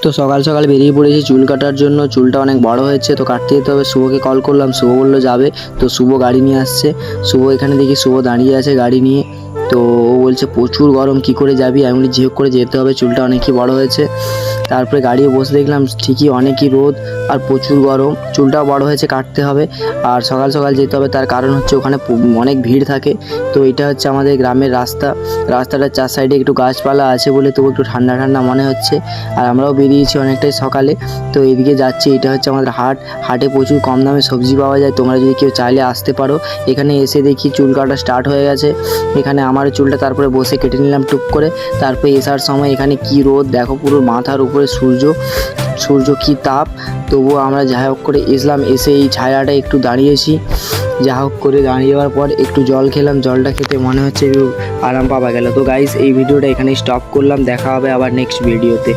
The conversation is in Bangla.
তো সকাল সকাল বেরিয়ে পড়েছি চুল কাটার জন্য। চুলটা অনেক বড় হয়েছে, তো কাটতে যেতে হবে। শুভকে কল করলাম, শুভ বললো যাবে। তো শুভ গাড়ি নিয়ে আসছে। শুভ এখানে দেখি শুভ দাঁড়িয়ে আছে গাড়ি নিয়ে। তো ও বলছে প্রচুর গরম, কি করে যাবি? আমি বলি যেহেতু করে যেতে হবে, চুলটা অনেকই বড় হয়েছে। তারপরে গাড়ি বসে দেখলাম ঠিকই অনেকই রোদ আর প্রচুর গরম, চুলটাও বড় হয়েছে, কাটতে হবে। আর সকাল সকাল যেতে হবে, তার কারণ হচ্ছে ওখানে অনেক ভিড় থাকে। তো এটা হচ্ছে আমাদের গ্রামের রাস্তা। রাস্তাটার চার সাইডে একটু গাছপালা আছে বলে তবু একটু ঠান্ডা ঠান্ডা মনে হচ্ছে। আর আমরাও বেরিয়েছি অনেকটাই সকালে। তো এদিকে যাচ্ছি, এটা হচ্ছে আমাদের হাট। হাটে প্রচুর কম দামে সবজি পাওয়া যায়, তোমরা যদি কেউ চাইলে আসতে পারো। এখানে এসে দেখি চুল কাটা স্টার্ট হয়ে গেছে। এখানে আমার চুলটা তারপরে বসে কেটে নিলাম টুক করে। তারপরে আসার সময় এখানে কি রোদ দেখো, পুরো মাথার উপরে সূর্য কি তাপ। তবুও আমরা যাই হোক করে এসলাম, এসে এই ছায়াটা একটু দাঁড়িয়েছি। যা হোক করে দাঁড়িয়ে যাওয়ার পর একটু জল খেলাম, জলটা খেতে মনে হচ্ছে একটু আরাম পাওয়া গেল। তো গাইস এই ভিডিওটা এখানে স্টপ করলাম, দেখা হবে আবার নেক্সট ভিডিওতে।